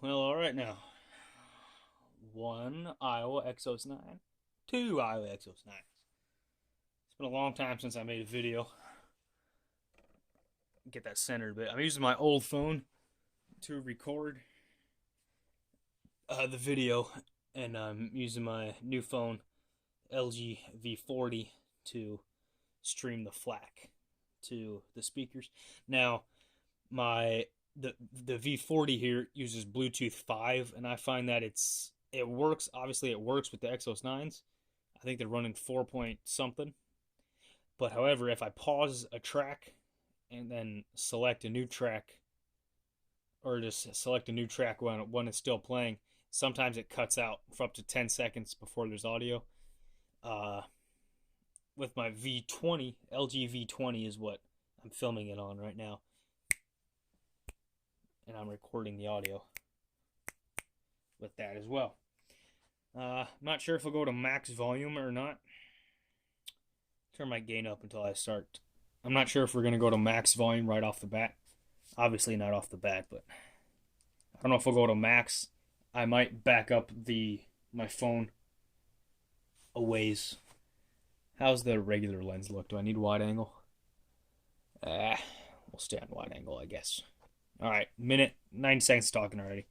Well, alright now. 1 Aiwa Exos-9. 2 Aiwa Exos-9. It's been a long time since I made a video. Get that centered a bit. I'm using my old phone to record the video, and I'm using my new phone, LG V40, to stream the FLAC to the speakers. Now, the V40 here uses Bluetooth 5, and I find that it works. Obviously, it works with the Exos-9s. I think they're running 4 point something. But however, if I pause a track and then select a new track, or just select a new track when it's still playing, sometimes it cuts out for up to 10 seconds before there's audio. With my V20, LG V20 is what I'm filming it on right now. And I'm recording the audio with that as well. I'm not sure if I'll go to max volume or not. Turn my gain up until I start. I'm not sure if we're going to go to max volume right off the bat. Obviously not off the bat, but I don't know if we'll go to max. I might back up my phone a ways. How's the regular lens look? Do I need wide angle? We'll stay on wide angle, I guess. Alright, minute, 9 seconds talking already.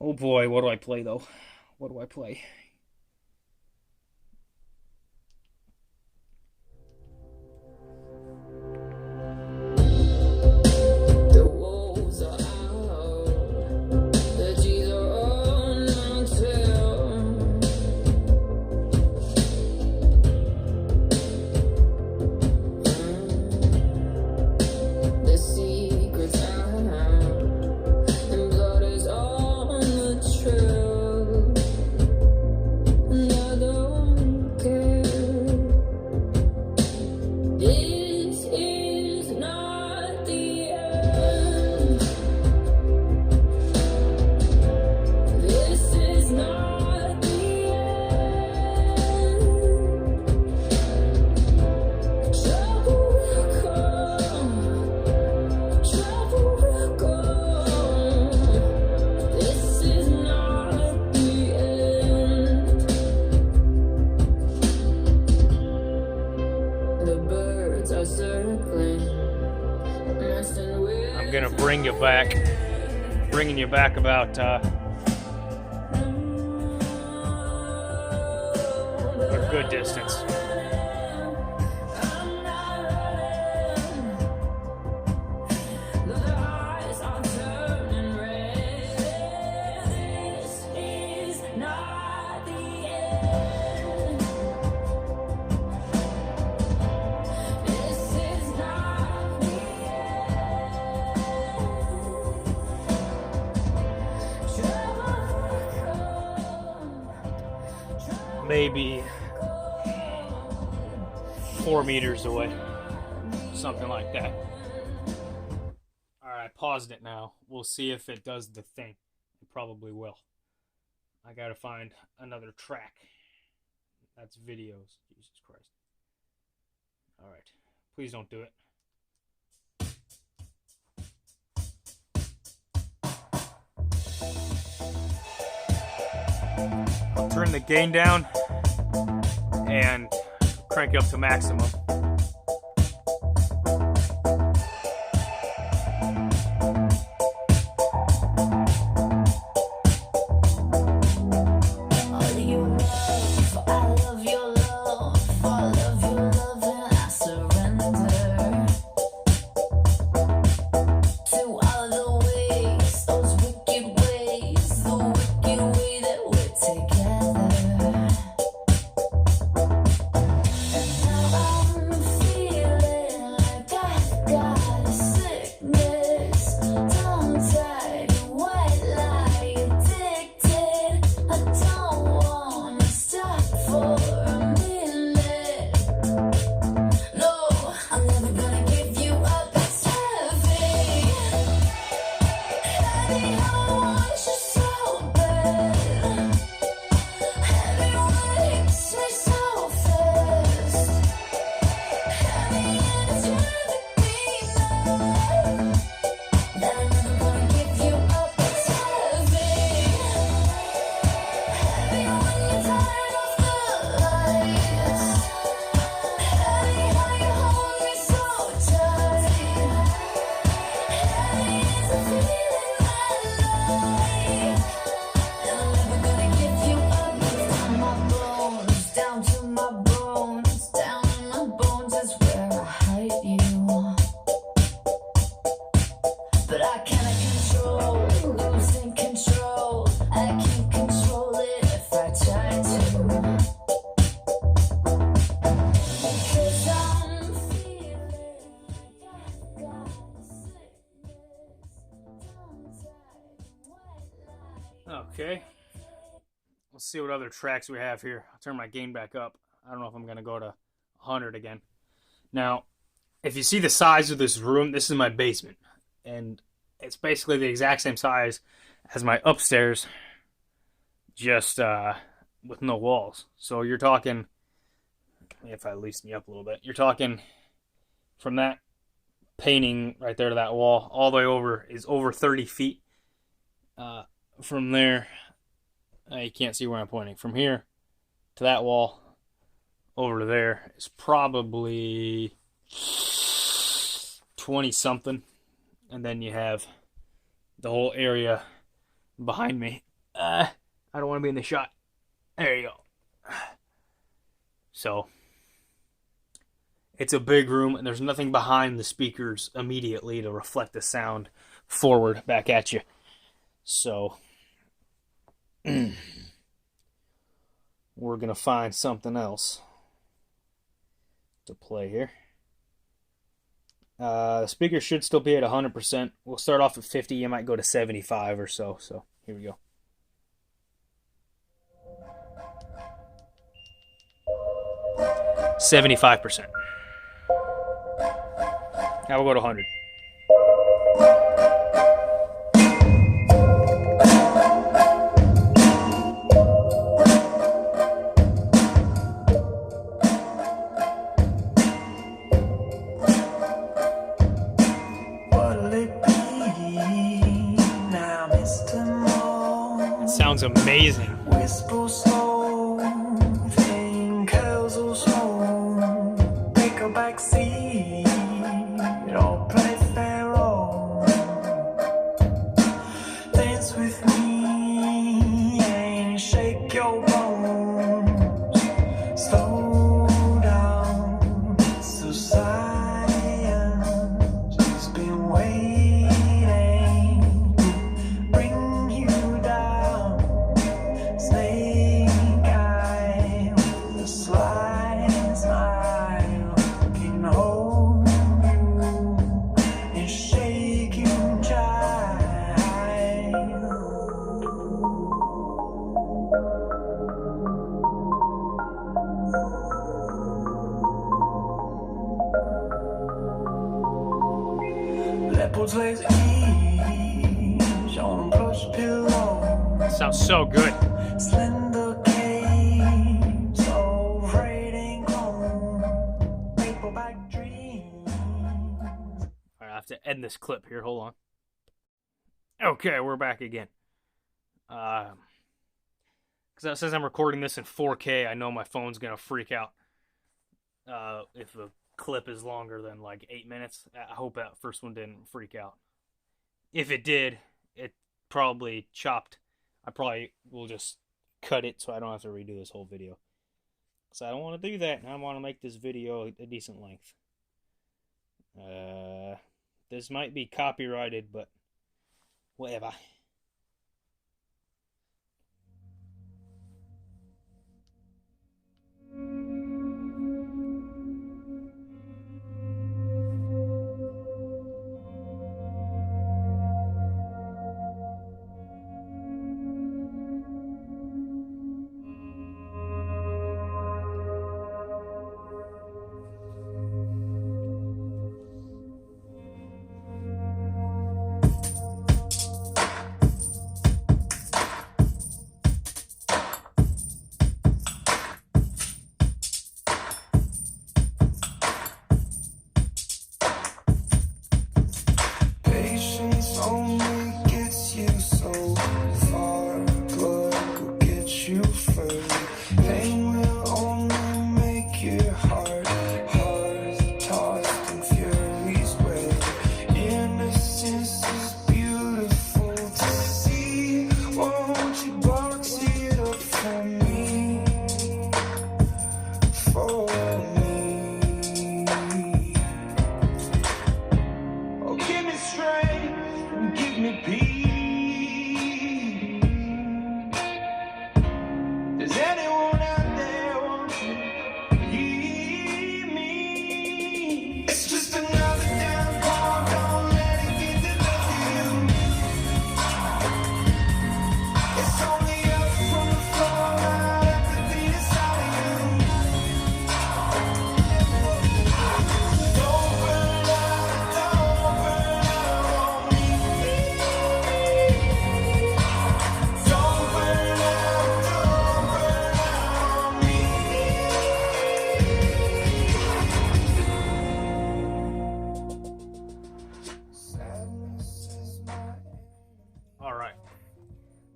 Oh boy, what do I play though? What do I play? I'm gonna bring you back about a good distance. Maybe 4 meters away, something like that. Alright, I paused it now. We'll see if it does the thing. It probably will. I gotta find another track. That's videos. Jesus Christ. Alright, please don't do it. I'll turn the gain down and crank it up to maximum. Okay. Let's see what other tracks we have here. I'll turn my gain back up. I don't know if I'm going to go to 100 again. Now, if you see the size of this room, this is my basement. And it's basically the exact same size as my upstairs, just with no walls. So you're talking, if I loosen you up a little bit, you're talking from that painting right there to that wall all the way over is over 30 feet. From there, you can't see where I'm pointing. From here to that wall over to there is probably 20 something. And then you have the whole area behind me. I don't want to be in the shot. There you go. So it's a big room, and there's nothing behind the speakers immediately to reflect the sound forward back at you. So we're going to find something else to play here. The speaker should still be at 100%. We'll start off at 50. You might go to 75 or so. So here we go. $75%. Now we'll go to 100. It sounds amazing. Sounds so good. I have to end this clip here. Hold on. Okay, we're back again. Because it says I'm recording this in 4K, I know my phone's gonna freak out if the clip is longer than like 8 minutes. I hope that first one didn't freak out. If it did, it probably chopped. I probably will just cut it so I don't have to redo this whole video. So I don't want to do that. I want to make this video a decent length. This might be copyrighted, but whatever.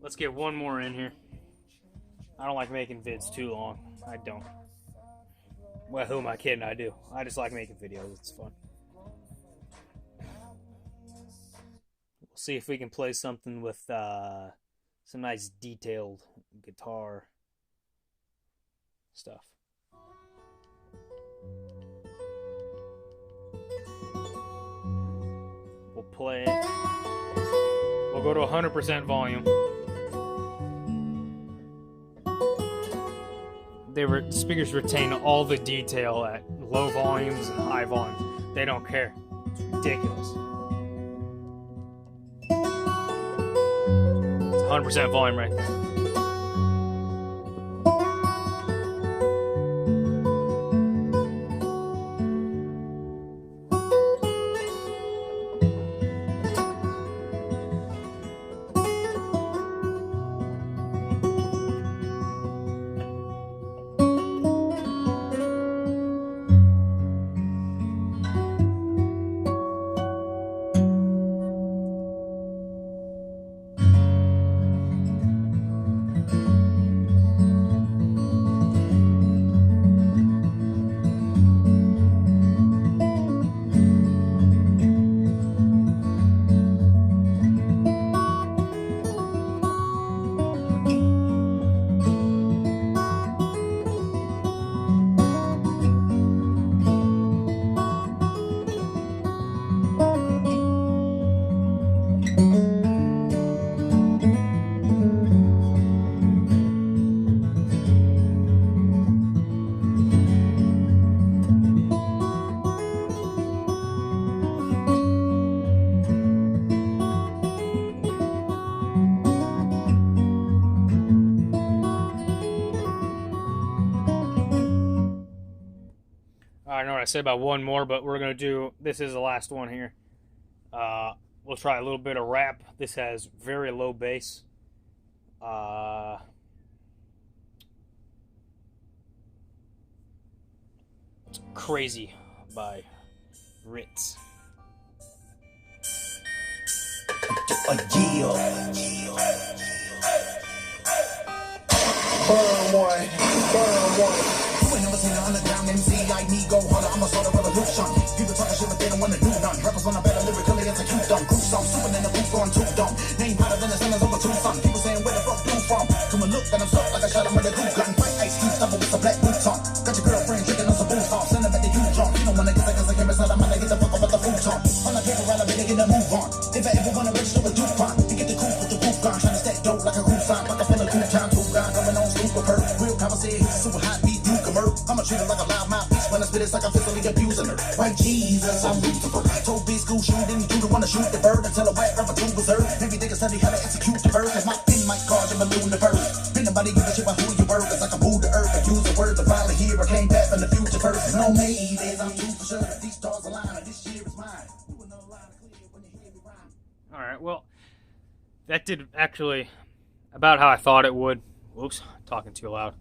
Let's get one more in here. I don't like making vids too long. I don't. Well, who am I kidding? I do. I just like making videos. It's fun. We'll see if we can play something with some nice detailed guitar stuff. We'll play it. We'll go to 100% volume. Speakers retain all the detail at low volumes and high volumes. They don't care. It's ridiculous. It's 100% volume right there. I know what I said about one more, but we're going to do, this is the last one here. We'll try a little bit of rap. This has very low bass. It's Crazy by Ritz. Burn one. You ain't never seen an underground MC like me go harder. I'm a sort of revolution. People talking shit, but they don't want to do none. Rappers on a better lyrically execute them. Gruesome, super in the booth going too dumb. Name hotter than the sinners over two some. People saying where the fuck do from? Come and look, then I'm stuck like I shot him with a glue gun. Fight ice cube, stumble with a black boot on. Got your girlfriend drinking on some booze off. Send her back to you drunk. You don't wanna get like a chemist, I'm gonna get the fuck up with the food on. On the paper, I'll be getting a move on. If I ever wanna register with DuPont, to get the coupe with the roof gone. Trying to stack dope like a roof sign. Like I feel a two-time two guy coming on super perk. Real power said he's super hot beat. I'ma treat her like a loud mouthpiece. When I spit it's like I'm physically abusing her. White Jesus, I'm Lucifer. Told B school shooting, you don't wanna shoot the bird until a whack rapper tube was heard. Maybe they can study how to execute the bird. Cause my pen might cause a balloon to bird. Ain't nobody give a shit about who you were. It's like a boo to earth. I use the word to finally hear. I came back from the future first. There's no Maydays, I'm too for sure. These stars align, this year is mine. Alright, well, that did actually about how I thought it would. Whoops, talking too loud.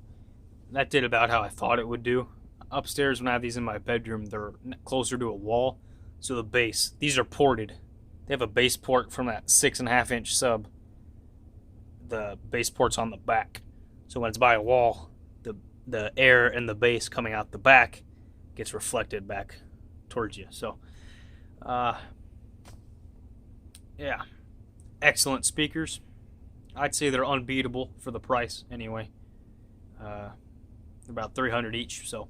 That did about how I thought it would do. Upstairs, when I have these in my bedroom, they're closer to a wall. So the bass, these are ported. They have a bass port from that 6.5-inch sub. The bass port's on the back. So when it's by a wall, the air and the bass coming out the back gets reflected back towards you. So, yeah. Excellent speakers. I'd say they're unbeatable for the price anyway. They're about $300 each, so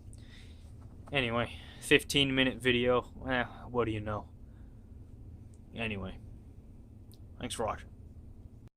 anyway, 15-minute video. What do you know? Anyway, thanks for watching.